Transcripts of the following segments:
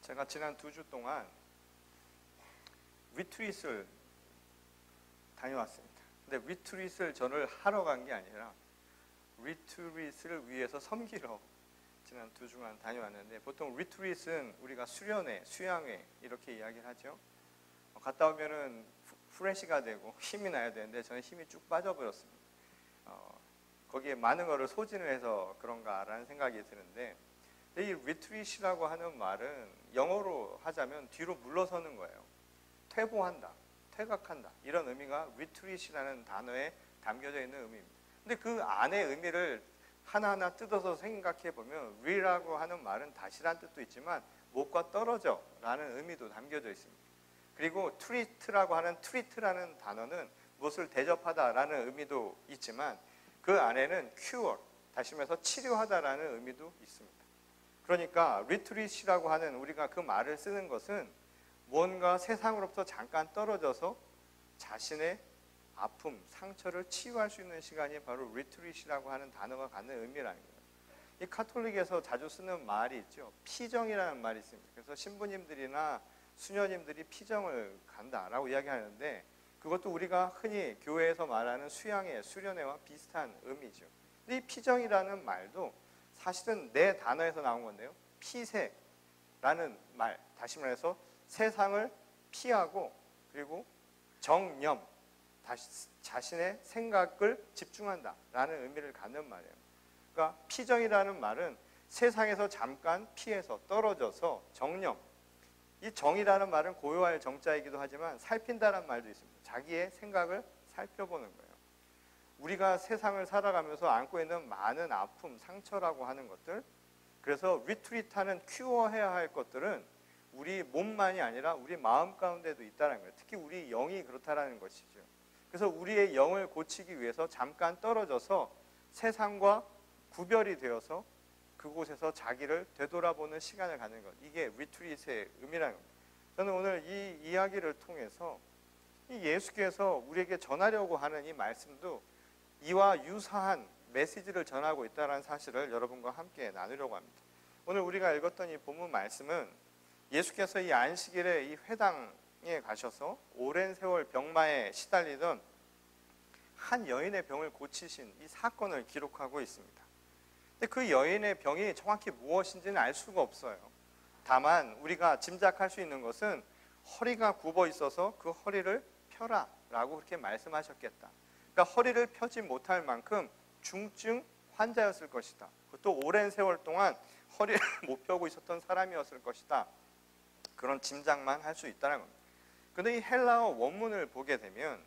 제가 지난 2주 동안 리트릿을 다녀왔습니다. 근데 리트릿을 저를 하러 간 게 아니라 리트릿을 위해서 섬기러 지난 2주간 다녀왔는데, 보통 리트릿은 우리가 수련회, 수양회 이렇게 이야기를 하죠. 갔다 오면은 프레시가 되고 힘이 나야 되는데 저는 힘이 쭉 빠져버렸습니다. 거기에 많은 거를 소진을 해서 그런가라는 생각이 드는데, 이 리트릿이라고 하는 말은 영어로 하자면 뒤로 물러서는 거예요. 퇴보한다, 퇴각한다, 이런 의미가 리트릿이라는 단어에 담겨져 있는 의미입니다. 근데 그 안의 의미를 하나하나 뜯어서 생각해 보면 리라고 하는 말은 다시란 뜻도 있지만 못과 떨어져 라는 의미도 담겨져 있습니다. 그리고 트리트라고 하는 트리트라는 단어는 무엇을 대접하다라는 의미도 있지만 그 안에는 cure, 다시 말해서 치료하다라는 의미도 있습니다. 그러니까 리트릿이라고 하는 우리가 그 말을 쓰는 것은 무언가 세상으로부터 잠깐 떨어져서 자신의 아픔, 상처를 치유할 수 있는 시간이 바로 리트릿이라고 하는 단어가 갖는 의미라는 거예요. 이 카톨릭에서 자주 쓰는 말이 있죠. 피정이라는 말이 있습니다. 그래서 신부님들이나 수녀님들이 피정을 간다라고 이야기하는데, 그것도 우리가 흔히 교회에서 말하는 수양회, 수련회와 비슷한 의미죠. 근데 이 피정이라는 말도 사실은 네 단어에서 나온 건데요. 피세라는 말, 다시 말해서 세상을 피하고, 그리고 정념, 자신의 생각을 집중한다라는 의미를 갖는 말이에요. 그러니까 피정이라는 말은 세상에서 잠깐 피해서 떨어져서 정념, 이 정이라는 말은 고요할 정자이기도 하지만 살핀다는 말도 있습니다. 자기의 생각을 살펴보는 거예요. 우리가 세상을 살아가면서 안고 있는 많은 아픔, 상처라고 하는 것들, 그래서 리트릿하는 큐어해야 할 것들은 우리 몸만이 아니라 우리 마음 가운데도 있다는 거예요. 특히 우리 영이 그렇다라는 것이죠. 그래서 우리의 영을 고치기 위해서 잠깐 떨어져서 세상과 구별이 되어서 그곳에서 자기를 되돌아보는 시간을 갖는 것, 이게 리트릿의 의미라는 겁니다. 저는 오늘 이 이야기를 통해서 이 예수께서 우리에게 전하려고 하는 이 말씀도 이와 유사한 메시지를 전하고 있다는 사실을 여러분과 함께 나누려고 합니다. 오늘 우리가 읽었던 이 본문 말씀은 예수께서 이 안식일에 이 회당에 가셔서 오랜 세월 병마에 시달리던 한 여인의 병을 고치신 이 사건을 기록하고 있습니다. 근데 그 여인의 병이 정확히 무엇인지는 알 수가 없어요. 다만 우리가 짐작할 수 있는 것은 허리가 굽어 있어서 그 허리를 펴라 라고 그렇게 말씀하셨겠다. 그러니까 허리를 펴지 못할 만큼 중증 환자였을 것이다. 그것도 오랜 세월 동안 허리를 못 펴고 있었던 사람이었을 것이다. 그런 짐작만 할 수 있다는 겁니다. 그런데 이 헬라어 원문을 보게 되면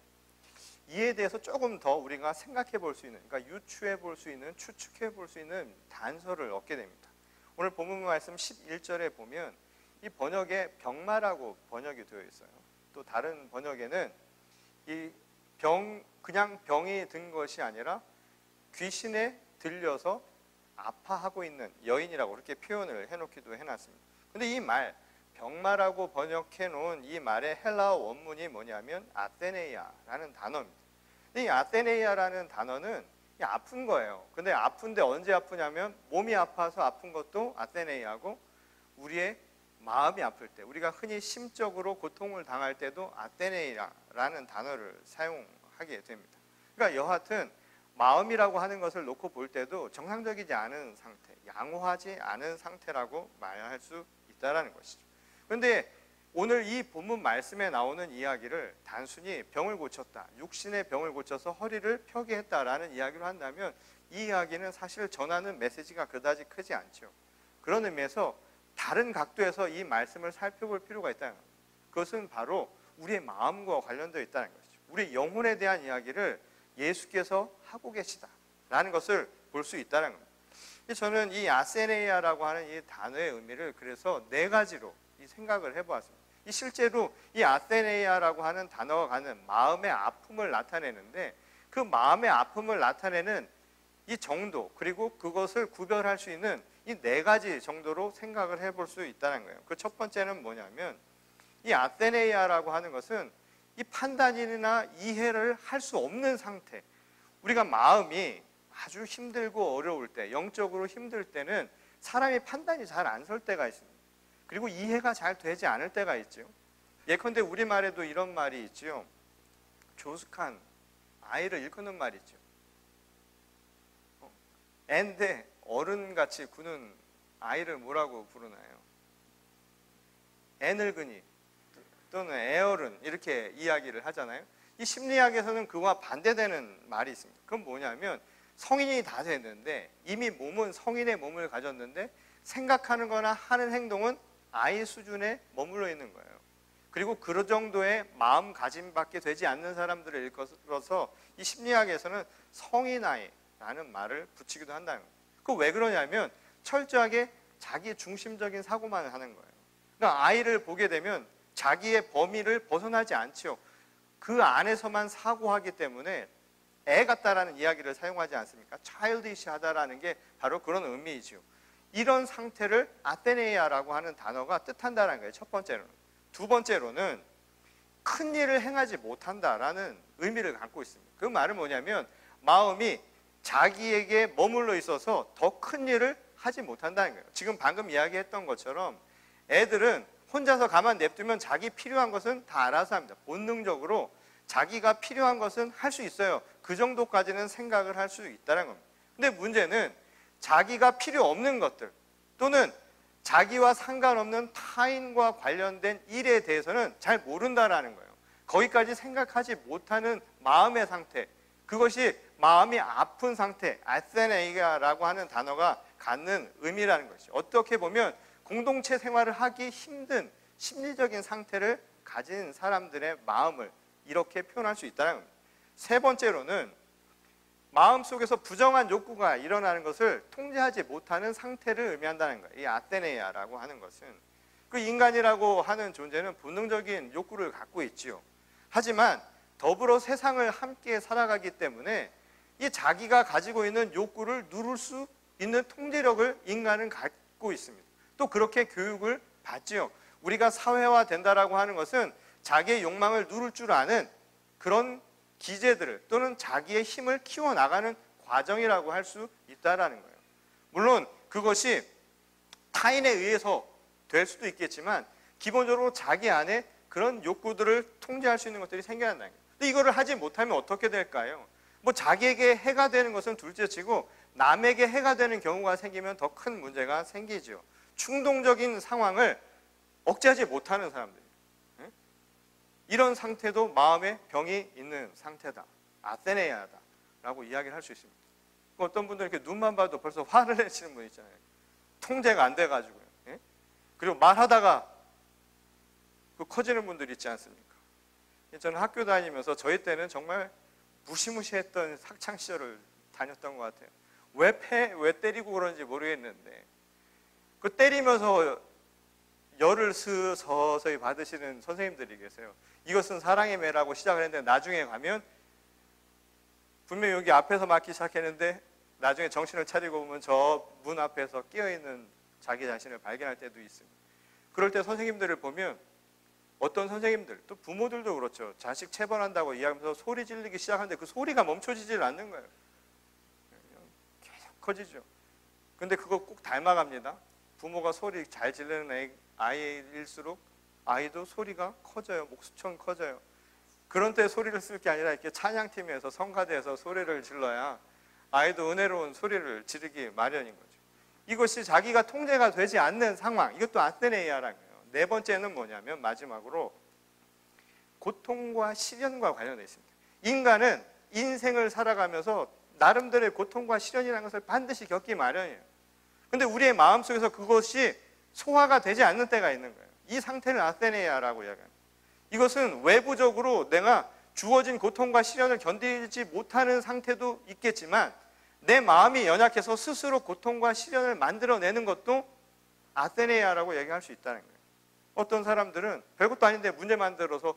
이에 대해서 조금 더 우리가 생각해 볼 수 있는, 그러니까 유추해 볼 수 있는, 추측해 볼 수 있는 단서를 얻게 됩니다. 오늘 본문 말씀 11절에 보면 이 번역에 병마라고 번역이 되어 있어요. 또 다른 번역에는 이 그냥 병이 든 것이 아니라 귀신에 들려서 아파하고 있는 여인이라고 그렇게 표현을 해놓기도 해놨습니다. 근데 이 말, 병마라고 번역해 놓은 이 말의 헬라어 원문이 뭐냐면 아테네이아라는 단어입니다. 이 아테네이아라는 단어는 아픈 거예요. 근데 아픈데 언제 아프냐면 몸이 아파서 아픈 것도 아테네이아고, 우리의 마음이 아플 때, 우리가 흔히 심적으로 고통을 당할 때도 아테네이아라는 단어를 사용하게 됩니다. 그러니까 여하튼 마음이라고 하는 것을 놓고 볼 때도 정상적이지 않은 상태, 양호하지 않은 상태라고 말할 수 있다는 것이죠. 그런데 오늘 이 본문 말씀에 나오는 이야기를 단순히 병을 고쳤다, 육신의 병을 고쳐서 허리를 펴게 했다라는 이야기로 한다면 이 이야기는 사실 전하는 메시지가 그다지 크지 않죠. 그런 의미에서 다른 각도에서 이 말씀을 살펴볼 필요가 있다는 겁니다. 그것은 바로 우리의 마음과 관련되어 있다는 것이죠. 우리 영혼에 대한 이야기를 예수께서 하고 계시다라는 것을 볼 수 있다는 겁니다. 저는 이 아세네이아라고 하는 이 단어의 의미를 그래서 네 가지로 이 생각을 해보았습니다. 이 실제로 이 아세네이아라고 하는 단어가 갖는 마음의 아픔을 나타내는데, 그 마음의 아픔을 나타내는 이 정도, 그리고 그것을 구별할 수 있는 이 네 가지 정도로 생각을 해볼 수 있다는 거예요. 그 첫 번째는 뭐냐면, 이 아테네이아라고 하는 것은 이 판단이나 이해를 할 수 없는 상태, 우리가 마음이 아주 힘들고 어려울 때, 영적으로 힘들 때는 사람이 판단이 잘 안 설 때가 있습니다. 그리고 이해가 잘 되지 않을 때가 있죠. 예컨대 우리말에도 이런 말이 있죠. 조숙한 아이를 일컫는 말이 있죠. 애인데 어른같이 구는 아이를 뭐라고 부르나요? 애늙은이 또는 애어른 이렇게 이야기를 하잖아요. 이 심리학에서는 그와 반대되는 말이 있습니다. 그건 뭐냐면 성인이 다 됐는데 이미 몸은 성인의 몸을 가졌는데 생각하는 거나 하는 행동은 아이 수준에 머물러 있는 거예요. 그리고 그 정도의 마음가짐밖에 되지 않는 사람들을 일컬어서 이 심리학에서는 성인아이라는 말을 붙이기도 한다는 거예요. 그 왜 그러냐면 철저하게 자기 중심적인 사고만 하는 거예요. 그러니까 아이를 보게 되면 자기의 범위를 벗어나지 않죠. 그 안에서만 사고하기 때문에 애 같다라는 이야기를 사용하지 않습니까? childish하다라는 게 바로 그런 의미이죠. 이런 상태를 아테네이아라고 하는 단어가 뜻한다는 거예요. 첫 번째로는. 두 번째로는 큰 일을 행하지 못한다라는 의미를 갖고 있습니다. 그 말은 뭐냐면 마음이 자기에게 머물러 있어서 더 큰 일을 하지 못한다는 거예요. 지금 방금 이야기했던 것처럼 애들은 혼자서 가만 냅두면 자기 필요한 것은 다 알아서 합니다. 본능적으로 자기가 필요한 것은 할 수 있어요. 그 정도까지는 생각을 할 수 있다는 겁니다. 근데 문제는 자기가 필요 없는 것들 또는 자기와 상관없는 타인과 관련된 일에 대해서는 잘 모른다라는 거예요. 거기까지 생각하지 못하는 마음의 상태, 그것이 마음이 아픈 상태, 아테네이아라고 하는 단어가 갖는 의미라는 것이죠. 어떻게 보면 공동체 생활을 하기 힘든 심리적인 상태를 가진 사람들의 마음을 이렇게 표현할 수 있다는 겁니다. 세 번째로는 마음속에서 부정한 욕구가 일어나는 것을 통제하지 못하는 상태를 의미한다는 거예요. 이 아테네이아라고 하는 것은 그 인간이라고 하는 존재는 본능적인 욕구를 갖고 있지요. 하지만 더불어 세상을 함께 살아가기 때문에 이 자기가 가지고 있는 욕구를 누를 수 있는 통제력을 인간은 갖고 있습니다. 또 그렇게 교육을 받지요. 우리가 사회화된다라고 하는 것은 자기의 욕망을 누를 줄 아는 그런 기제들을 또는 자기의 힘을 키워나가는 과정이라고 할 수 있다라는 거예요. 물론 그것이 타인에 의해서 될 수도 있겠지만 기본적으로 자기 안에 그런 욕구들을 통제할 수 있는 것들이 생겨난다는 거예요. 근데 이거를 하지 못하면 어떻게 될까요? 뭐 자기에게 해가 되는 것은 둘째치고 남에게 해가 되는 경우가 생기면 더 큰 문제가 생기죠. 충동적인 상황을 억제하지 못하는 사람들, 이런 상태도 마음에 병이 있는 상태다, 아테네이아다라고 이야기를 할 수 있습니다. 어떤 분들은 이렇게 눈만 봐도 벌써 화를 내시는 분 있잖아요. 통제가 안 돼가지고요. 그리고 말하다가 커지는 분들 있지 않습니까? 저는 학교 다니면서 저희 때는 정말 무시무시했던 학창 시절을 다녔던 것 같아요. 왜 때리고 그런지 모르겠는데 그 때리면서 열을 서서히 받으시는 선생님들이 계세요. 이것은 사랑의 매라고 시작을 했는데 나중에 가면 분명히 여기 앞에서 맞기 시작했는데 나중에 정신을 차리고 보면 저 문 앞에서 끼어있는 자기 자신을 발견할 때도 있습니다. 그럴 때 선생님들을 보면 어떤 선생님들, 또 부모들도 그렇죠. 자식 체벌한다고 이야기하면서 소리 지르기 시작하는데 그 소리가 멈춰지질 않는 거예요. 계속 커지죠. 근데 그거 꼭 닮아갑니다. 부모가 소리 잘 지르는 아이일수록 아이도 소리가 커져요. 목수처럼 커져요. 그런 때 소리를 쓸 게 아니라 이렇게 찬양팀에서 성가대에서 소리를 질러야 아이도 은혜로운 소리를 지르기 마련인 거죠. 이것이 자기가 통제가 되지 않는 상황, 이것도 아테네이아라는 거예요. 네 번째는 뭐냐면 마지막으로 고통과 시련과 관련되어 있습니다. 인간은 인생을 살아가면서 나름대로의 고통과 시련이라는 것을 반드시 겪기 마련이에요. 근데 우리의 마음속에서 그것이 소화가 되지 않는 때가 있는 거예요. 이 상태를 아테네이아라고 이야기합니다. 이것은 외부적으로 내가 주어진 고통과 시련을 견디지 못하는 상태도 있겠지만 내 마음이 연약해서 스스로 고통과 시련을 만들어내는 것도 아테네이아라고 얘기할 수 있다는 거예요. 어떤 사람들은 별것도 아닌데 문제 만들어서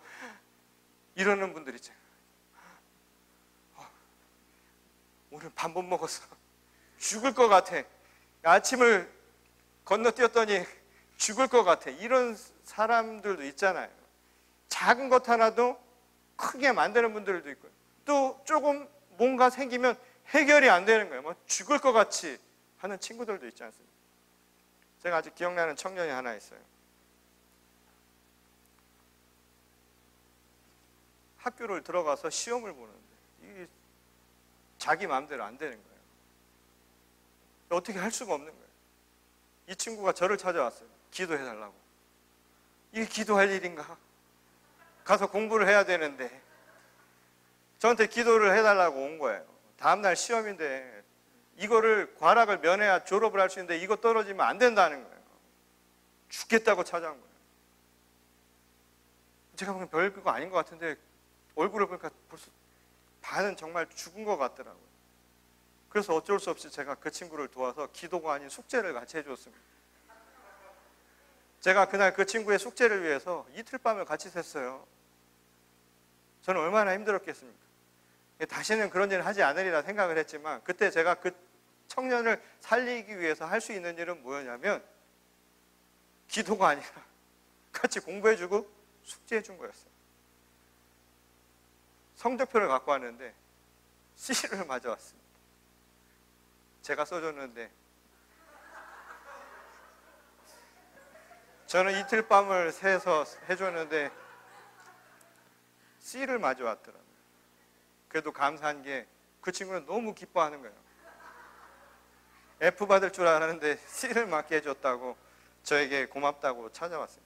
이러는 분들 있잖아요. 오늘 밥 못 먹었어. 죽을 것 같아. 아침을 건너뛰었더니 죽을 것 같아. 이런 사람들도 있잖아요. 작은 것 하나도 크게 만드는 분들도 있고요. 또 조금 뭔가 생기면 해결이 안 되는 거예요. 뭐 죽을 것 같이 하는 친구들도 있지 않습니까? 제가 아직 기억나는 청년이 하나 있어요. 학교를 들어가서 시험을 보는데 이게 자기 마음대로 안 되는 거예요. 어떻게 할 수가 없는 거예요. 이 친구가 저를 찾아왔어요. 기도해달라고. 이게 기도할 일인가? 가서 공부를 해야 되는데 저한테 기도를 해달라고 온 거예요. 다음날 시험인데 이거를 과락을 면해야 졸업을 할 수 있는데 이거 떨어지면 안 된다는 거예요. 죽겠다고 찾아온 거예요. 제가 보면 별거 아닌 것 같은데 얼굴을 보니까 벌써 반은 정말 죽은 것 같더라고요. 그래서 어쩔 수 없이 제가 그 친구를 도와서 기도가 아닌 숙제를 같이 해줬습니다. 제가 그날 그 친구의 숙제를 위해서 이틀 밤을 같이 샜어요. 저는 얼마나 힘들었겠습니까? 다시는 그런 일을 하지 않으리라 생각을 했지만 그때 제가 그 청년을 살리기 위해서 할 수 있는 일은 뭐였냐면 기도가 아니라 같이 공부해주고 숙제해준 거였어요. 성적표를 갖고 왔는데 C를 맞아왔습니다. 제가 써줬는데 저는 이틀 밤을 새서 해줬는데 C를 맞아왔더라고요. 그래도 감사한 게 그 친구는 너무 기뻐하는 거예요. F 받을 줄 알았는데 C를 맞게 해줬다고 저에게 고맙다고 찾아왔어요.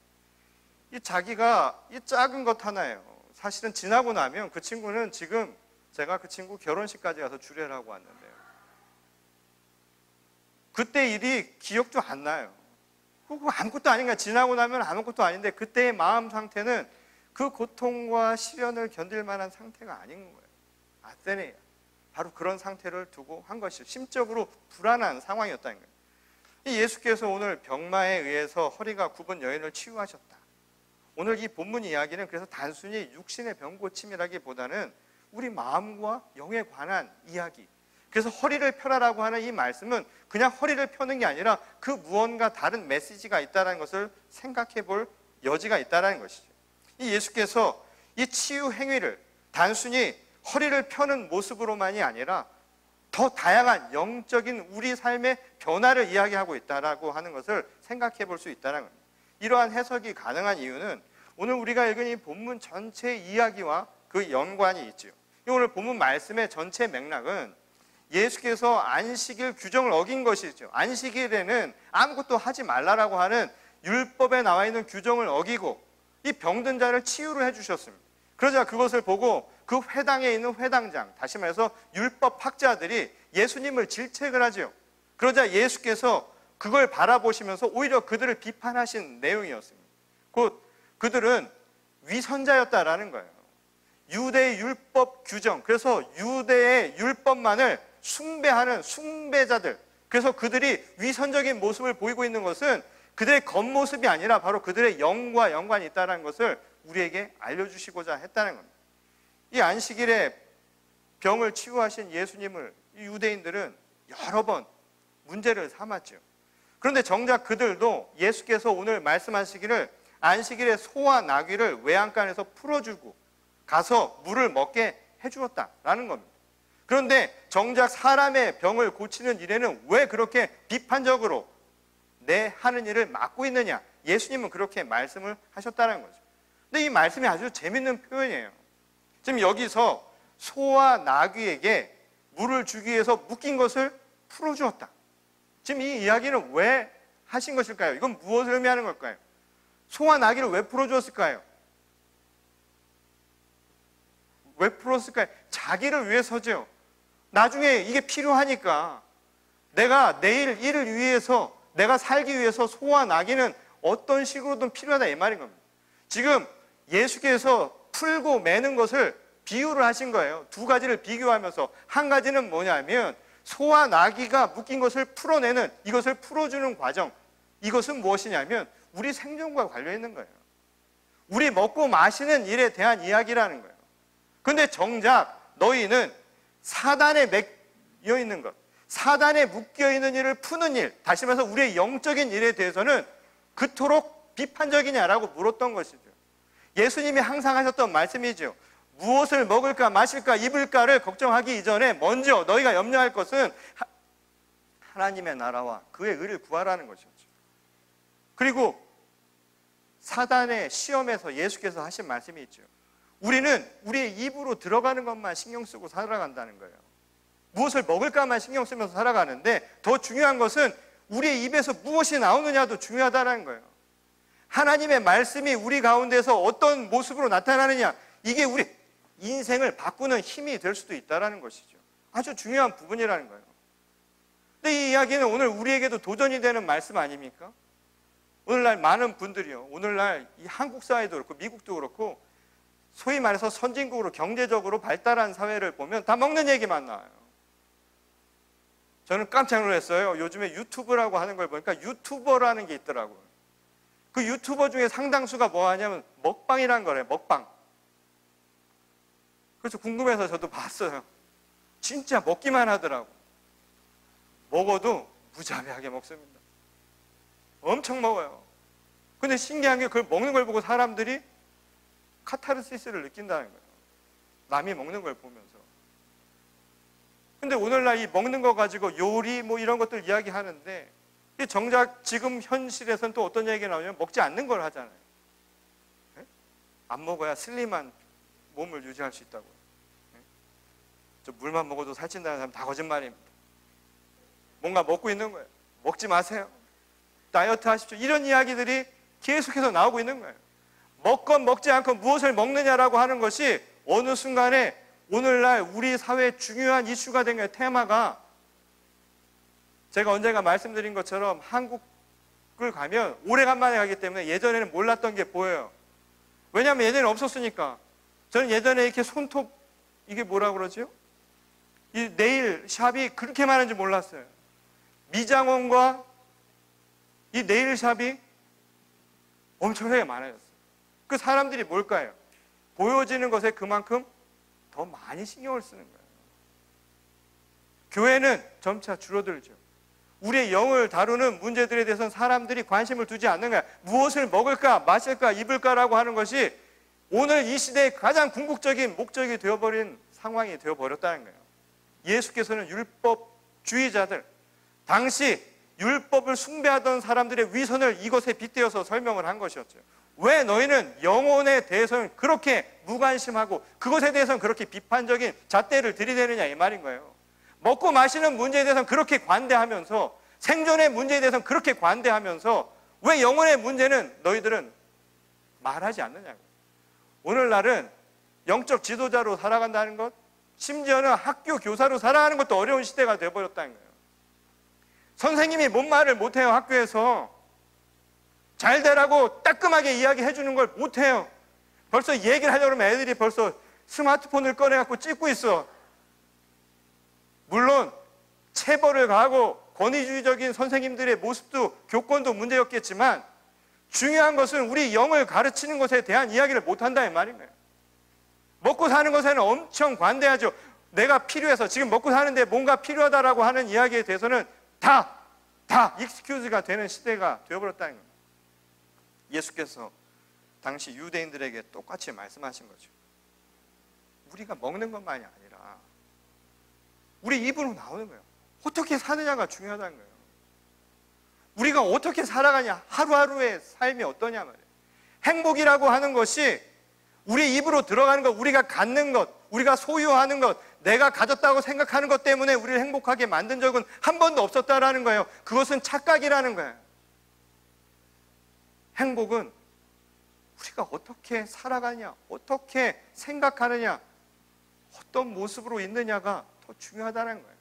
이 자기가 이 작은 것 하나예요. 사실은 지나고 나면 그 친구는 지금 제가 그 친구 결혼식까지 가서 주례를 하고 왔는데요. 그때 일이 기억도 안 나요. 그거 아무것도 아닌 거야. 지나고 나면 아무것도 아닌데 그때의 마음 상태는 그 고통과 시련을 견딜 만한 상태가 아닌 거예요. 아테네야. 바로 그런 상태를 두고 한 것이죠. 심적으로 불안한 상황이었다는 거예요. 예수께서 오늘 병마에 의해서 허리가 굽은 여인을 치유하셨다. 오늘 이 본문 이야기는 그래서 단순히 육신의 병 고침이라기보다는 우리 마음과 영에 관한 이야기. 그래서 허리를 펴라라고 하는 이 말씀은 그냥 허리를 펴는 게 아니라 그 무언가 다른 메시지가 있다는 것을 생각해 볼 여지가 있다는 것이죠. 이 예수께서 이 치유 행위를 단순히 허리를 펴는 모습으로만이 아니라 더 다양한 영적인 우리 삶의 변화를 이야기하고 있다라고 하는 것을 생각해 볼 수 있다는 겁니다. 이러한 해석이 가능한 이유는 오늘 우리가 읽은 이 본문 전체 이야기와 그 연관이 있죠. 오늘 본문 말씀의 전체 맥락은 예수께서 안식일 규정을 어긴 것이죠. 안식일에는 아무것도 하지 말라라고 하는 율법에 나와 있는 규정을 어기고 이 병든 자를 치유를 해주셨습니다. 그러자 그것을 보고 그 회당에 있는 회당장, 다시 말해서 율법 학자들이 예수님을 질책을 하죠. 그러자 예수께서 그걸 바라보시면서 오히려 그들을 비판하신 내용이었습니다. 곧 그들은 위선자였다라는 거예요. 유대의 율법 규정, 그래서 유대의 율법만을 숭배하는 숭배자들, 그래서 그들이 위선적인 모습을 보이고 있는 것은 그들의 겉모습이 아니라 바로 그들의 영과 연관이 있다는 것을 우리에게 알려주시고자 했다는 겁니다. 이 안식일에 병을 치유하신 예수님을 유대인들은 여러 번 문제를 삼았죠. 그런데 정작 그들도 예수께서 오늘 말씀하시기를 안식일에 소와 나귀를 외양간에서 풀어주고 가서 물을 먹게 해주었다라는 겁니다. 그런데 정작 사람의 병을 고치는 일에는 왜 그렇게 비판적으로 내 하는 일을 막고 있느냐? 예수님은 그렇게 말씀을 하셨다는 거죠. 근데 이 말씀이 아주 재밌는 표현이에요. 지금 여기서 소와 나귀에게 물을 주기 위해서 묶인 것을 풀어주었다. 지금 이 이야기는 왜 하신 것일까요? 이건 무엇을 의미하는 걸까요? 소와 나귀를 왜 풀어주었을까요? 왜 풀었을까요? 자기를 위해서죠. 나중에 이게 필요하니까 내가 내일 일을 위해서 내가 살기 위해서 소와 나귀는 어떤 식으로든 필요하다 이 말인 겁니다. 지금 예수께서 풀고 매는 것을 비유를 하신 거예요. 두 가지를 비교하면서 한 가지는 뭐냐면 소와 나귀가 묶인 것을 풀어내는 이것을 풀어주는 과정, 이것은 무엇이냐면 우리 생존과 관련 있는 거예요. 우리 먹고 마시는 일에 대한 이야기라는 거예요. 그런데 정작 너희는 사단에 묶여 있는 것, 사단에 묶여 있는 일을 푸는 일, 다시 말해서 우리의 영적인 일에 대해서는 그토록 비판적이냐라고 물었던 것이죠. 예수님이 항상 하셨던 말씀이죠. 무엇을 먹을까 마실까 입을까를 걱정하기 이전에 먼저 너희가 염려할 것은 하나님의 나라와 그의 의를 구하라는 것이었죠. 그리고 사단의 시험에서 예수께서 하신 말씀이 있죠. 우리는 우리의 입으로 들어가는 것만 신경 쓰고 살아간다는 거예요. 무엇을 먹을까만 신경 쓰면서 살아가는데 더 중요한 것은 우리의 입에서 무엇이 나오느냐도 중요하다는 거예요. 하나님의 말씀이 우리 가운데서 어떤 모습으로 나타나느냐, 이게 우리 인생을 바꾸는 힘이 될 수도 있다는 것이죠. 아주 중요한 부분이라는 거예요. 근데 이 이야기는 오늘 우리에게도 도전이 되는 말씀 아닙니까? 오늘날 많은 분들이요, 오늘날 이 한국 사회도 그렇고 미국도 그렇고 소위 말해서 선진국으로 경제적으로 발달한 사회를 보면 다 먹는 얘기만 나와요. 저는 깜짝 놀랐어요. 요즘에 유튜브라고 하는 걸 보니까 유튜버라는 게 있더라고요. 그 유튜버 중에 상당수가 뭐 하냐면 먹방이라는 거래요. 먹방. 그래서 궁금해서 저도 봤어요. 진짜 먹기만 하더라고. 먹어도 무자비하게 먹습니다. 엄청 먹어요. 근데 신기한 게 그걸 먹는 걸 보고 사람들이 카타르시스를 느낀다는 거예요. 남이 먹는 걸 보면서. 근데 오늘날 이 먹는 거 가지고 요리 뭐 이런 것들 이야기하는데 정작 지금 현실에서는 또 어떤 얘기가 나오냐면 먹지 않는 걸 하잖아요. 네? 안 먹어야 슬림한 몸을 유지할 수 있다고요. 네? 저 물만 먹어도 살찐다는 사람 다 거짓말입니다. 뭔가 먹고 있는 거예요. 먹지 마세요. 다이어트 하십시오. 이런 이야기들이 계속해서 나오고 있는 거예요. 먹건 먹지 않건 무엇을 먹느냐라고 하는 것이 어느 순간에 오늘날 우리 사회의 중요한 이슈가 된 거예요. 테마가. 제가 언젠가 말씀드린 것처럼 한국을 가면 오래간만에 가기 때문에 예전에는 몰랐던 게 보여요. 왜냐하면 예전에는 없었으니까. 저는 예전에 이렇게 손톱, 이게 뭐라 그러죠? 이 네일 샵이 그렇게 많은지 몰랐어요. 미장원과 이 네일 샵이 엄청나게 많아졌어요. 그 사람들이 뭘까요? 보여지는 것에 그만큼 더 많이 신경을 쓰는 거예요. 교회는 점차 줄어들죠. 우리의 영을 다루는 문제들에 대해서는 사람들이 관심을 두지 않는 거야. 무엇을 먹을까, 마실까, 입을까라고 하는 것이 오늘 이 시대의 가장 궁극적인 목적이 되어버린 상황이 되어버렸다는 거예요. 예수께서는 율법주의자들, 당시 율법을 숭배하던 사람들의 위선을 이것에 빗대어서 설명을 한 것이었죠. 왜 너희는 영혼에 대해서는 그렇게 무관심하고 그것에 대해서는 그렇게 비판적인 잣대를 들이대느냐, 이 말인 거예요. 먹고 마시는 문제에 대해서는 그렇게 관대하면서, 생존의 문제에 대해서는 그렇게 관대하면서 왜 영혼의 문제는 너희들은 말하지 않느냐고. 오늘날은 영적 지도자로 살아간다는 것, 심지어는 학교 교사로 살아가는 것도 어려운 시대가 되어버렸다는 거예요. 선생님이 뭔 말을 못해요. 학교에서 잘 되라고 따끔하게 이야기해 주는 걸 못해요. 벌써 얘기를 하려고 하면 애들이 벌써 스마트폰을 꺼내갖고 찍고 있어. 물론 체벌을 가하고 권위주의적인 선생님들의 모습도, 교권도 문제였겠지만 중요한 것은 우리 영을 가르치는 것에 대한 이야기를 못한다, 이 말인 거예요. 먹고 사는 것에는 엄청 관대하죠. 내가 필요해서, 지금 먹고 사는데 뭔가 필요하다라고 하는 이야기에 대해서는 다 익스큐즈가 되는 시대가 되어버렸다는 겁니다. 예수께서 당시 유대인들에게 똑같이 말씀하신 거죠. 우리가 먹는 것만이 아니라 우리 입으로 나오는 거예요. 어떻게 사느냐가 중요하다는 거예요. 우리가 어떻게 살아가냐, 하루하루의 삶이 어떠냐 말이에요. 행복이라고 하는 것이 우리 입으로 들어가는 것, 우리가 갖는 것, 우리가 소유하는 것, 내가 가졌다고 생각하는 것 때문에 우리를 행복하게 만든 적은 한 번도 없었다라는 거예요. 그것은 착각이라는 거예요. 행복은 우리가 어떻게 살아가냐, 어떻게 생각하느냐, 어떤 모습으로 있느냐가 더 중요하다는 거예요.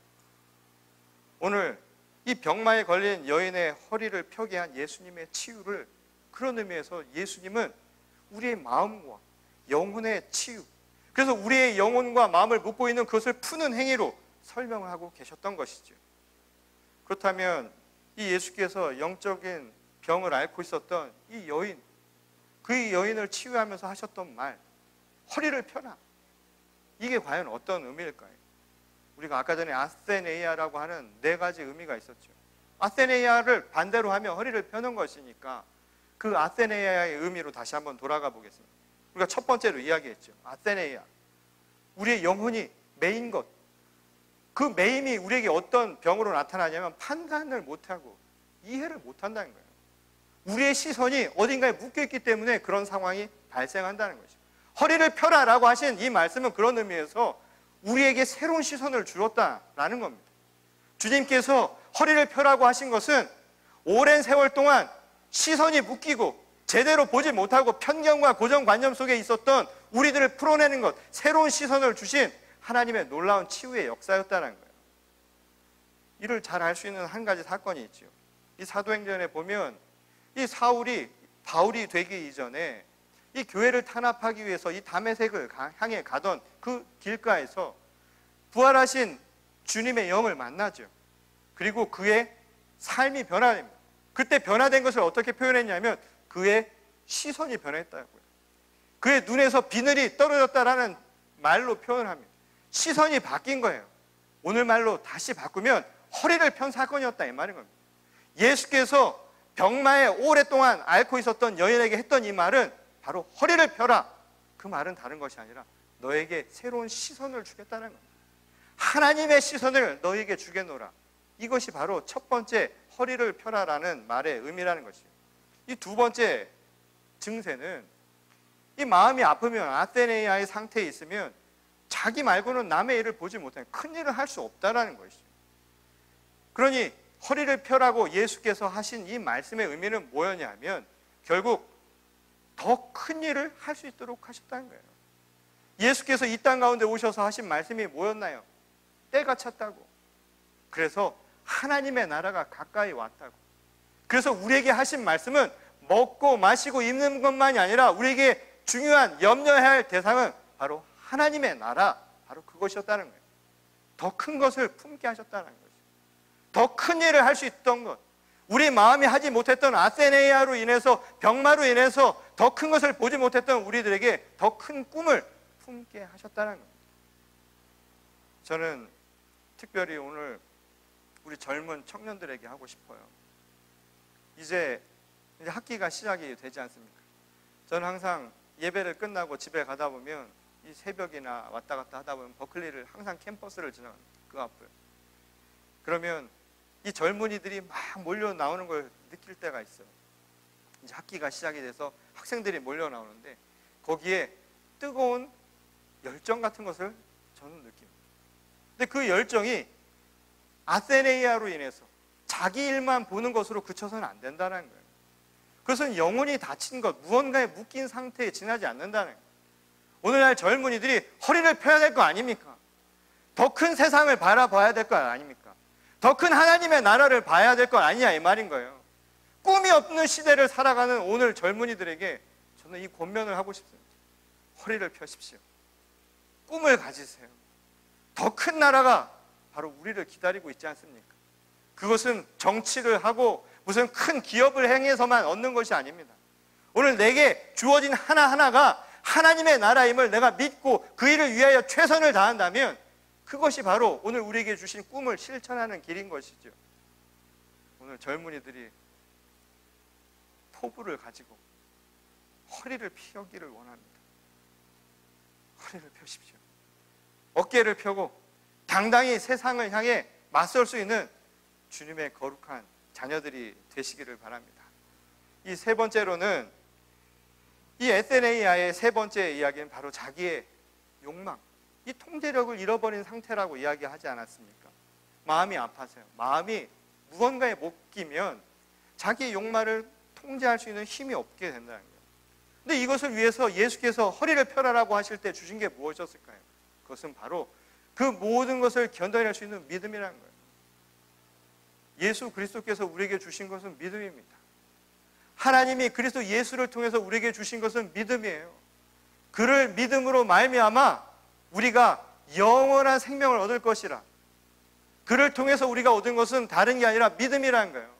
오늘 이 병마에 걸린 여인의 허리를 펴게 한 예수님의 치유를, 그런 의미에서 예수님은 우리의 마음과 영혼의 치유, 그래서 우리의 영혼과 마음을 묶고 있는 그것을 푸는 행위로 설명을 하고 계셨던 것이죠. 그렇다면 이 예수께서 영적인 병을 앓고 있었던 이 여인, 그 여인을 치유하면서 하셨던 말, 허리를 펴라, 이게 과연 어떤 의미일까요? 우리가 아까 전에 아세네이아라고 하는 4가지 의미가 있었죠. 아세네이아를 반대로 하면 허리를 펴는 것이니까 그 아세네이아의 의미로 다시 한번 돌아가 보겠습니다. 우리가 첫 번째로 이야기했죠. 아세네이아, 우리의 영혼이 메인 것, 그 메임이 우리에게 어떤 병으로 나타나냐면 판단을 못하고 이해를 못한다는 거예요. 우리의 시선이 어딘가에 묶여있기 때문에 그런 상황이 발생한다는 것이죠. 허리를 펴라라고 하신 이 말씀은 그런 의미에서 우리에게 새로운 시선을 주었다라는 겁니다. 주님께서 허리를 펴라고 하신 것은 오랜 세월 동안 시선이 묶이고 제대로 보지 못하고 편견과 고정관념 속에 있었던 우리들을 풀어내는 것, 새로운 시선을 주신 하나님의 놀라운 치유의 역사였다는 거예요. 이를 잘 알 수 있는 한 가지 사건이 있죠. 이 사도행전에 보면 이 사울이 바울이 되기 이전에 이 교회를 탄압하기 위해서 이 다메섹을 향해 가던 그 길가에서 부활하신 주님의 영을 만나죠. 그리고 그의 삶이 변화됩니다. 그때 변화된 것을 어떻게 표현했냐면 그의 시선이 변했다고요. 그의 눈에서 비늘이 떨어졌다라는 말로 표현합니다. 시선이 바뀐 거예요. 오늘 말로 다시 바꾸면 허리를 편 사건이었다 이 말인 겁니다. 예수께서 병마에 오랫동안 앓고 있었던 여인에게 했던 이 말은 바로 허리를 펴라. 그 말은 다른 것이 아니라 너에게 새로운 시선을 주겠다는 겁니다. 하나님의 시선을 너에게 주겠노라. 이것이 바로 첫 번째 허리를 펴라라는 말의 의미라는 것이에요. 이 두 번째 증세는 이 마음이 아프면 아테네이아의 상태에 있으면 자기 말고는 남의 일을 보지 못하는 큰 일을 할 수 없다라는 것이죠. 그러니 허리를 펴라고 예수께서 하신 이 말씀의 의미는 뭐였냐면 결국 더 큰 일을 할 수 있도록 하셨다는 거예요. 예수께서 이 땅 가운데 오셔서 하신 말씀이 뭐였나요? 때가 찼다고. 그래서 하나님의 나라가 가까이 왔다고. 그래서 우리에게 하신 말씀은 먹고 마시고 입는 것만이 아니라 우리에게 중요한 염려해야 할 대상은 바로 하나님의 나라, 바로 그것이었다는 거예요. 더 큰 것을 품게 하셨다는 거죠. 더 큰 일을 할 수 있던 것, 우리 마음이 하지 못했던 아세네이아로 인해서 병마로 인해서 더 큰 것을 보지 못했던 우리들에게 더 큰 꿈을 품게 하셨다는 겁니다. 저는 특별히 오늘 우리 젊은 청년들에게 하고 싶어요. 이제 학기가 시작이 되지 않습니까? 저는 항상 예배를 끝나고 집에 가다 보면 이 새벽이나 왔다 갔다 하다 보면 버클리를 항상 캠퍼스를 지나갑니다. 그 앞을. 그러면 이 젊은이들이 막 몰려 나오는 걸 느낄 때가 있어요. 이제 학기가 시작이 돼서 학생들이 몰려 나오는데 거기에 뜨거운 열정 같은 것을 저는 느낍니다. 근데 그 열정이 아세네이아로 인해서 자기 일만 보는 것으로 그쳐서는 안 된다는 거예요. 그것은 영혼이 다친 것, 무언가에 묶인 상태에 지나지 않는다는 거예요. 오늘날 젊은이들이 허리를 펴야 될 거 아닙니까? 더 큰 세상을 바라봐야 될 거 아닙니까? 더 큰 하나님의 나라를 봐야 될 거 아니냐 이 말인 거예요. 꿈이 없는 시대를 살아가는 오늘 젊은이들에게 저는 이 권면을 하고 싶습니다. 허리를 펴십시오. 꿈을 가지세요. 더 큰 나라가 바로 우리를 기다리고 있지 않습니까? 그것은 정치를 하고 무슨 큰 기업을 행해서만 얻는 것이 아닙니다. 오늘 내게 주어진 하나하나가 하나님의 나라임을 내가 믿고 그 일을 위하여 최선을 다한다면 그것이 바로 오늘 우리에게 주신 꿈을 실천하는 길인 것이죠. 오늘 젊은이들이 포부를 가지고 허리를 펴기를 원합니다. 허리를 펴십시오. 어깨를 펴고 당당히 세상을 향해 맞설 수 있는 주님의 거룩한 자녀들이 되시기를 바랍니다. 이 세 번째로는 이 에세네이아의 세 번째 이야기는 바로 자기의 욕망, 이 통제력을 잃어버린 상태라고 이야기하지 않았습니까? 마음이 아파서요. 마음이 무언가에 못 끼면 자기의 욕망을 통제할 수 있는 힘이 없게 된다는 거예요. 근데 이것을 위해서 예수께서 허리를 펴라라고 하실 때 주신 게 무엇이었을까요? 그것은 바로 그 모든 것을 견뎌낼 수 있는 믿음이라는 거예요. 예수 그리스도께서 우리에게 주신 것은 믿음입니다. 하나님이 그리스도 예수를 통해서 우리에게 주신 것은 믿음이에요. 그를 믿음으로 말미암아 우리가 영원한 생명을 얻을 것이라. 그를 통해서 우리가 얻은 것은 다른 게 아니라 믿음이라는 거예요.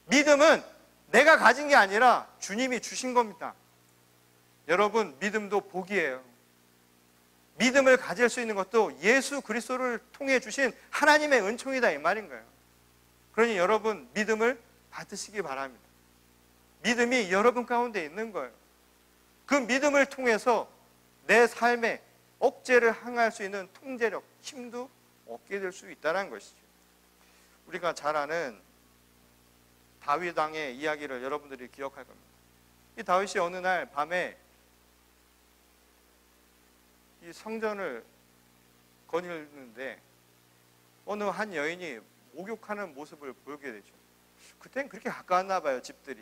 믿음은 내가 가진 게 아니라 주님이 주신 겁니다. 여러분, 믿음도 복이에요. 믿음을 가질 수 있는 것도 예수 그리스도를 통해 주신 하나님의 은총이다 이 말인 거예요. 그러니 여러분 믿음을 받으시기 바랍니다. 믿음이 여러분 가운데 있는 거예요. 그 믿음을 통해서 내 삶에 억제를 항할 수 있는 통제력, 힘도 얻게 될 수 있다는 것이죠. 우리가 잘 아는 다윗 왕의 이야기를 여러분들이 기억할 겁니다. 이 다윗이 어느 날 밤에 이 성전을 거닐는데 어느 한 여인이 목욕하는 모습을 보게 되죠. 그땐 그렇게 가까웠나 봐요, 집들이.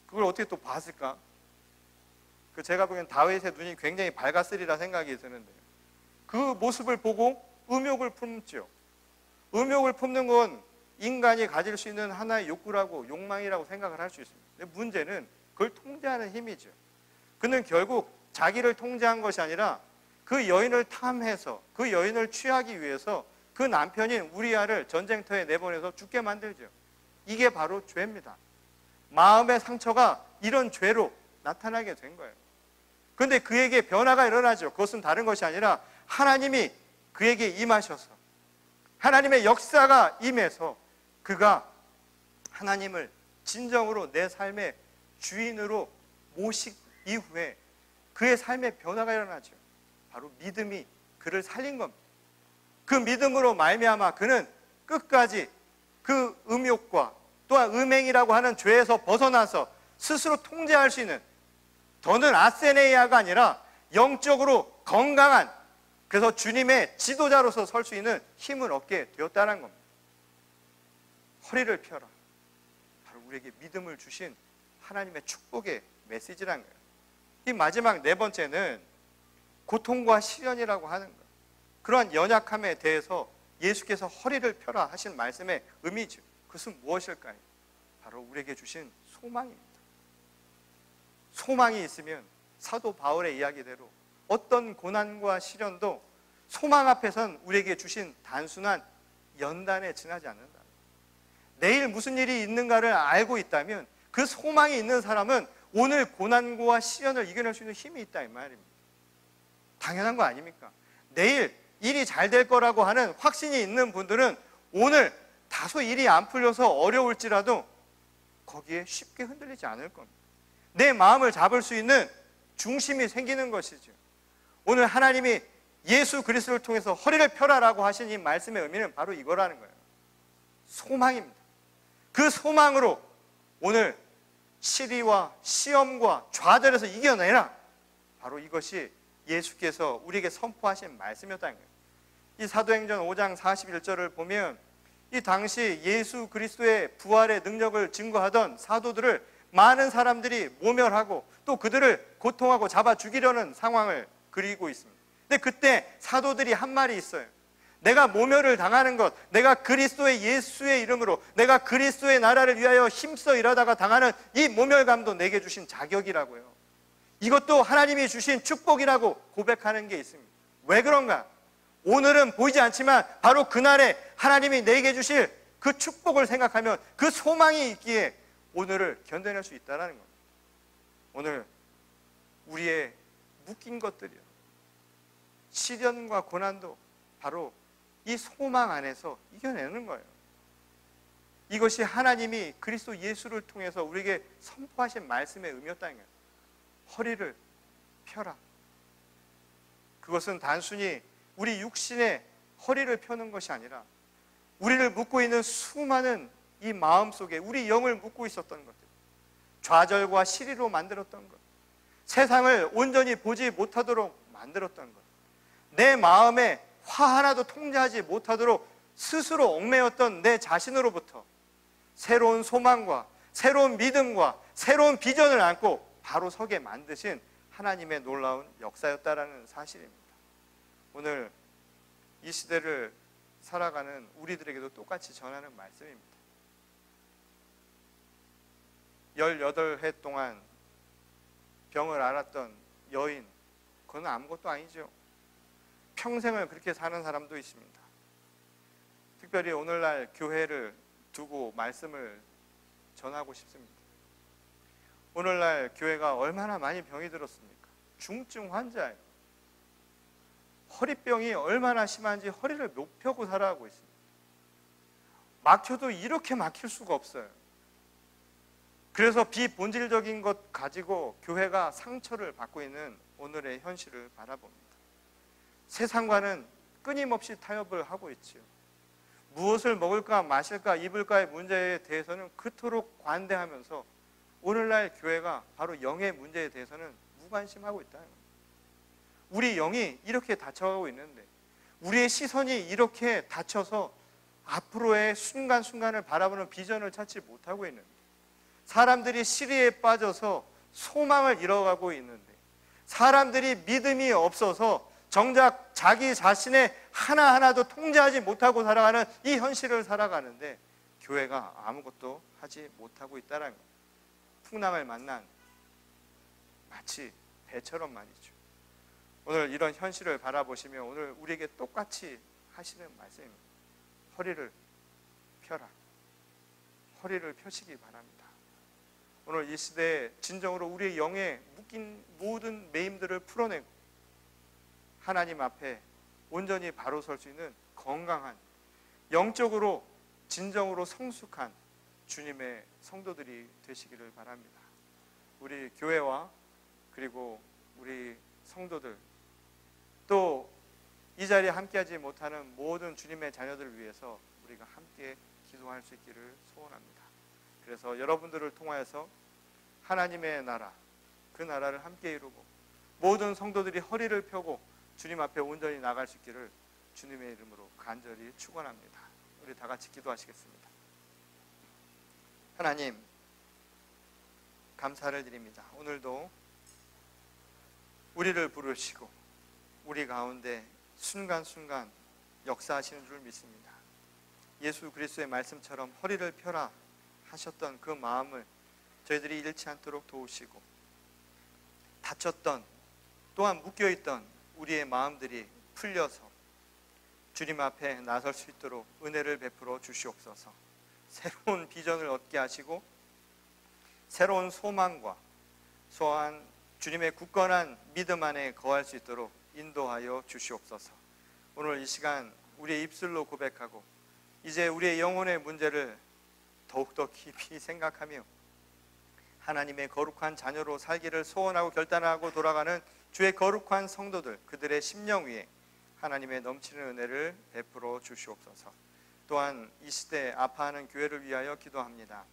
그걸 어떻게 또 봤을까? 제가 보기엔 다윗의 눈이 굉장히 밝았으리라 생각이 드는데 그 모습을 보고 음욕을 품죠. 음욕을 품는 건 인간이 가질 수 있는 하나의 욕구라고, 욕망이라고 생각을 할 수 있습니다. 근데 문제는 그걸 통제하는 힘이죠. 그는 결국 자기를 통제한 것이 아니라 그 여인을 탐해서 그 여인을 취하기 위해서 그 남편인 우리아를 전쟁터에 내보내서 죽게 만들죠. 이게 바로 죄입니다. 마음의 상처가 이런 죄로 나타나게 된 거예요. 그런데 그에게 변화가 일어나죠. 그것은 다른 것이 아니라 하나님이 그에게 임하셔서, 하나님의 역사가 임해서 그가 하나님을 진정으로 내 삶의 주인으로 모신 이후에 그의 삶에 변화가 일어나죠. 바로 믿음이 그를 살린 겁니다. 그 믿음으로 말미암아 그는 끝까지 그 음욕과 또한 음행이라고 하는 죄에서 벗어나서 스스로 통제할 수 있는, 더는 아세네이아가 아니라 영적으로 건강한, 그래서 주님의 지도자로서 설 수 있는 힘을 얻게 되었다는 겁니다. 허리를 펴라. 바로 우리에게 믿음을 주신 하나님의 축복의 메시지란 거예요. 이 마지막 네 번째는 고통과 시련이라고 하는 거예요. 그러한 연약함에 대해서 예수께서 허리를 펴라 하신 말씀의 의미죠. 그것은 무엇일까요? 바로 우리에게 주신 소망입니다. 소망이 있으면 사도 바울의 이야기대로 어떤 고난과 시련도 소망 앞에선 우리에게 주신 단순한 연단에 지나지 않는다. 내일 무슨 일이 있는가를 알고 있다면 그 소망이 있는 사람은 오늘 고난과 시련을 이겨낼 수 있는 힘이 있다 이 말입니다. 당연한 거 아닙니까? 내일 일이 잘 될 거라고 하는 확신이 있는 분들은 오늘 다소 일이 안 풀려서 어려울지라도 거기에 쉽게 흔들리지 않을 겁니다. 내 마음을 잡을 수 있는 중심이 생기는 것이죠. 오늘 하나님이 예수 그리스도를 통해서 허리를 펴라라고 하신 이 말씀의 의미는 바로 이거라는 거예요. 소망입니다. 그 소망으로 오늘 시리와 시험과 좌절에서 이겨내라. 바로 이것이 예수께서 우리에게 선포하신 말씀이었다는 거예요. 이 사도행전 5장 41절을 보면 이 당시 예수 그리스도의 부활의 능력을 증거하던 사도들을 많은 사람들이 모멸하고 또 그들을 고통하고 잡아 죽이려는 상황을 그리고 있습니다. 근데 그때 사도들이 한 말이 있어요. 내가 모멸을 당하는 것, 내가 그리스도의 예수의 이름으로 내가 그리스도의 나라를 위하여 힘써 일하다가 당하는 이 모멸감도 내게 주신 자격이라고요. 이것도 하나님이 주신 축복이라고 고백하는 게 있습니다. 왜 그런가? 오늘은 보이지 않지만 바로 그날에 하나님이 내게 주실 그 축복을 생각하면 그 소망이 있기에 오늘을 견뎌낼 수 있다는 겁니다. 오늘 우리의 묶인 것들이요, 시련과 고난도 바로 이 소망 안에서 이겨내는 거예요. 이것이 하나님이 그리스도 예수를 통해서 우리에게 선포하신 말씀의 의미였다는 거예요. 허리를 펴라. 그것은 단순히 우리 육신의 허리를 펴는 것이 아니라 우리를 묶고 있는 수많은 이 마음 속에 우리 영을 묶고 있었던 것들, 좌절과 시리로 만들었던 것, 세상을 온전히 보지 못하도록 만들었던 것, 내 마음에 화 하나도 통제하지 못하도록 스스로 얽매였던 내 자신으로부터 새로운 소망과 새로운 믿음과 새로운 비전을 안고 바로 서게 만드신 하나님의 놀라운 역사였다라는 사실입니다. 오늘 이 시대를 살아가는 우리들에게도 똑같이 전하는 말씀입니다. 18해 동안 병을 앓았던 여인, 그건 아무것도 아니죠. 평생을 그렇게 사는 사람도 있습니다. 특별히 오늘날 교회를 두고 말씀을 전하고 싶습니다. 오늘날 교회가 얼마나 많이 병이 들었습니까? 중증 환자예요. 허리병이 얼마나 심한지 허리를 못 펴고 살아가고 있습니다. 막혀도 이렇게 막힐 수가 없어요. 그래서 비본질적인 것 가지고 교회가 상처를 받고 있는 오늘의 현실을 바라봅니다. 세상과는 끊임없이 타협을 하고 있지요. 무엇을 먹을까 마실까 입을까의 문제에 대해서는 그토록 관대하면서 오늘날 교회가 바로 영의 문제에 대해서는 무관심하고 있다는 겁니다. 우리 영이 이렇게 닫혀가고 있는데, 우리의 시선이 이렇게 닫혀서 앞으로의 순간순간을 바라보는 비전을 찾지 못하고 있는데, 사람들이 시리에 빠져서 소망을 잃어가고 있는데, 사람들이 믿음이 없어서 정작 자기 자신의 하나하나도 통제하지 못하고 살아가는 이 현실을 살아가는데, 교회가 아무것도 하지 못하고 있다는 것. 풍랑을 만난 마치 배처럼 말이죠. 오늘 이런 현실을 바라보시며 오늘 우리에게 똑같이 하시는 말씀입니다. 허리를 펴라. 허리를 펴시기 바랍니다. 오늘 이 시대에 진정으로 우리의 영에 묶인 모든 매임들을 풀어내고 하나님 앞에 온전히 바로 설 수 있는 건강한, 영적으로 진정으로 성숙한 주님의 성도들이 되시기를 바랍니다. 우리 교회와 그리고 우리 성도들, 또 이 자리에 함께하지 못하는 모든 주님의 자녀들을 위해서 우리가 함께 기도할 수 있기를 소원합니다. 그래서 여러분들을 통하여서 하나님의 나라, 그 나라를 함께 이루고 모든 성도들이 허리를 펴고 주님 앞에 온전히 나갈 수 있기를 주님의 이름으로 간절히 축원합니다. 우리 다 같이 기도하시겠습니다. 하나님, 감사를 드립니다. 오늘도 우리를 부르시고 우리 가운데 순간순간 역사하시는 줄 믿습니다. 예수 그리스도의 말씀처럼 허리를 펴라 하셨던 그 마음을 저희들이 잃지 않도록 도우시고, 닫혔던, 또한 묶여있던 우리의 마음들이 풀려서 주님 앞에 나설 수 있도록 은혜를 베풀어 주시옵소서. 새로운 비전을 얻게 하시고 새로운 소망과 소한 주님의 굳건한 믿음 안에 거할 수 있도록 인도하여 주시옵소서. 오늘 이 시간 우리의 입술로 고백하고 이제 우리의 영혼의 문제를 더욱더 깊이 생각하며 하나님의 거룩한 자녀로 살기를 소원하고 결단하고 돌아가는 주의 거룩한 성도들, 그들의 심령 위에 하나님의 넘치는 은혜를 베풀어 주시옵소서. 또한 이 시대에 아파하는 교회를 위하여 기도합니다.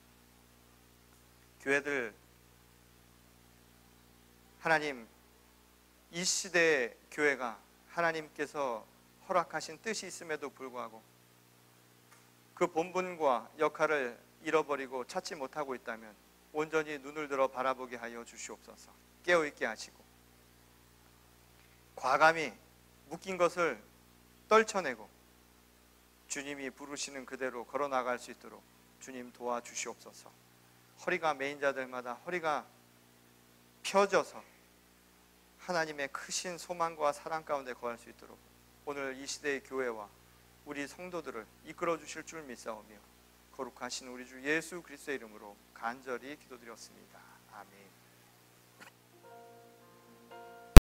교회들, 하나님, 이 시대의 교회가 하나님께서 허락하신 뜻이 있음에도 불구하고 그 본분과 역할을 잃어버리고 찾지 못하고 있다면 온전히 눈을 들어 바라보게 하여 주시옵소서. 깨어있게 하시고 과감히 묶인 것을 떨쳐내고 주님이 부르시는 그대로 걸어나갈 수 있도록 주님 도와주시옵소서. 허리가 메인 자들마다 허리가 펴져서 하나님의 크신 소망과 사랑 가운데 거할 수 있도록 오늘 이 시대의 교회와 우리 성도들을 이끌어 주실 줄 믿사오며 거룩하신 우리 주 예수 그리스도의 이름으로 간절히 기도드렸습니다. 아멘.